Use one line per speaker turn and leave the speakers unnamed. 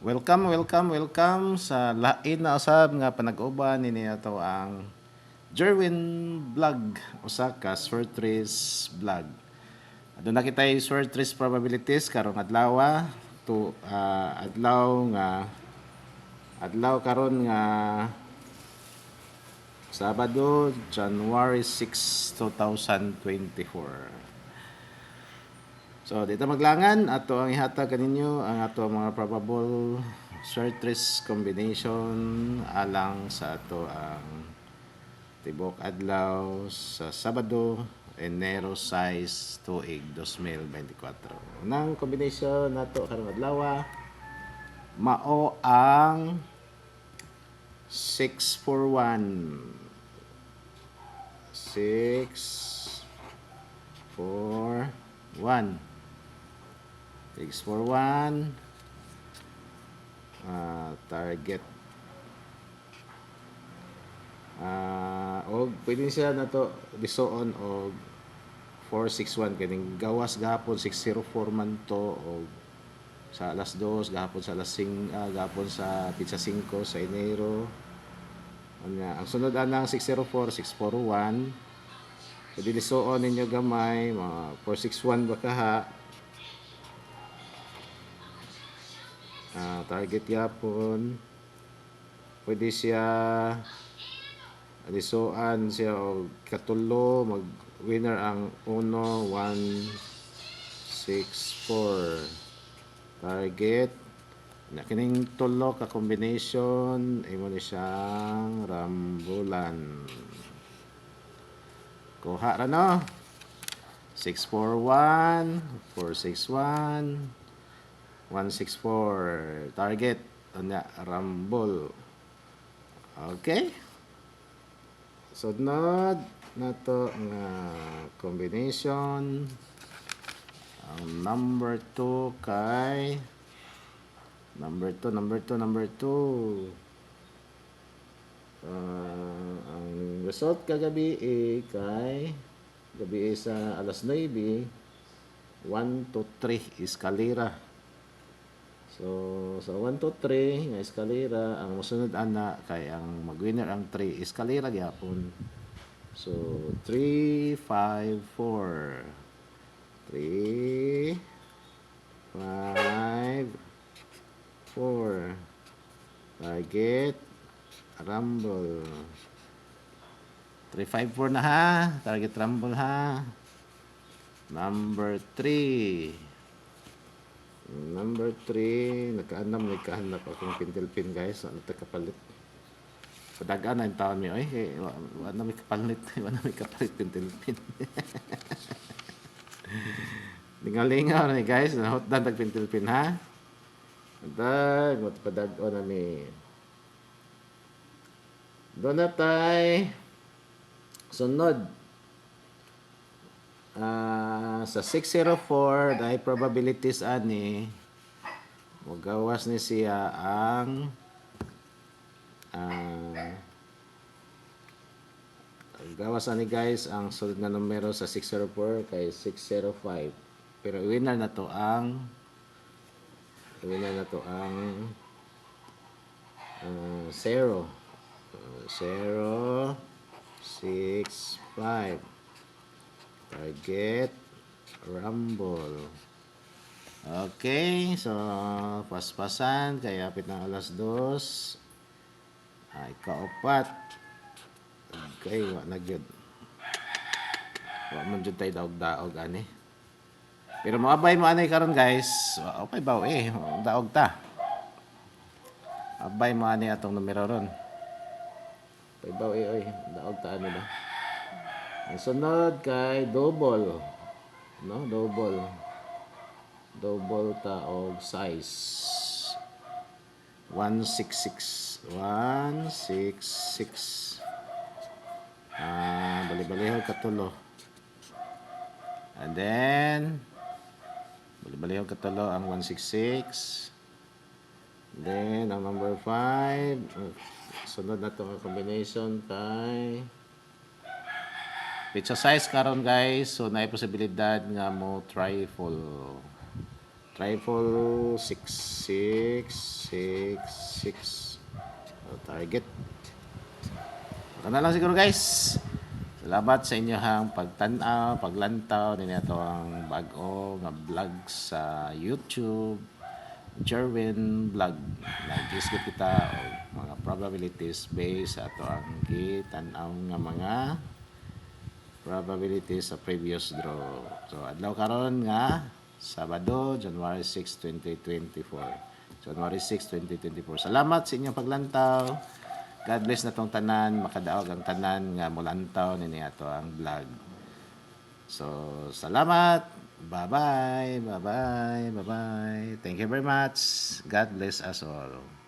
Welcome sa lain na usab nga panag-uban nini ato ang Jerwin Vlog usa ka Sortres Vlog. Aduna kitay Sortres probabilities karong adlaw to adlaw karon nga Sabado, January 6, 2024. So, dito maglangan, ato ang ihatag kaninyo ang ato mga probable shortlist combination alang sa ato ang tibok adlaw sa Sabado, Enero 6, tuig 2024. Unang combination nato karong adlaw mao ang 641 641 641 target og pwede siya na to lisuon og 461 kining gawas gahapon 604 man to og sa alas 2 gahapon sa alas 5 gahapon sa pizza 5 sa Enero. Ang sunod anang 604 641 pwede lisuon ninyo gamay mga 461 ba kaha. Target yapon pwede siya alisuan siya og katulo mag winner ang 1164 target na kining tulo ka combination imo ni siyang rambulan kuha ra no 641 461 164 target unya rambol. Okay, sunod nato nga combination ang number 2 kay number 2 ang result kagabi kay gabi sa alas 9 1 to 3 eskalera. So sa 1 to 3 nga eskalera ang mosunod ana kay ang mag-winner ang 3 eskalera gyapon. So 3 5 4 3 5 4 target rumble 354 na ha, target rumble ha. Number 3 nagkahanap akong pintilpin guys. Ano ito kapalit? Padagaan na yung taon mo. Wala na may kapalit pintilpin. Lingaw-lingaw na ni guys. Nahotdan pintilpin ha. Padagaan na ni. Doon na tayo. Sunod. Sa 604 dahil probabilities ani magawas ni siya ang gawas ani guys ang sunod na numero sa 604 kay 605 pero winner na to ang 0 0 6 5 target rumble. Okay, so paspasan kay apit ng alas 2 ay kaupat. Okay, wa na gyud. Wa man jud tay daog-daog ani. Pero moabay mo ani karon guys. Okay ba daog ta. Abay mo ani atong numero ron. Paibaw daog ta ani ba? Ang sunod kay double. No, double ta og size 166 bali-baliho katulo and then bali-baliho katulo ang 166 then ang number 5 sunod na to ang combination kay pizza size karon guys, so naay posibilidad nga mo trifle. Triple 6. So, target. Ito na lang siguro guys. Salamat sa inyong pagtanaw, paglantaw ninyo ang bago nga vlog sa YouTube. Jerwin Vlog. Nag-discuss kita o mga probabilities based sa ato ang kitanaw nga mga probabilities sa previous draw. So adlaw karon nga Sabado, January 6, 2024. January 6, 2024. Salamat sa inyong paglantaw. God bless na tong tanan, makadaog ang tanan nga mulantaw nini ato ang vlog. So, salamat. Bye-bye. Bye-bye. Bye-bye. Thank you very much. God bless us all.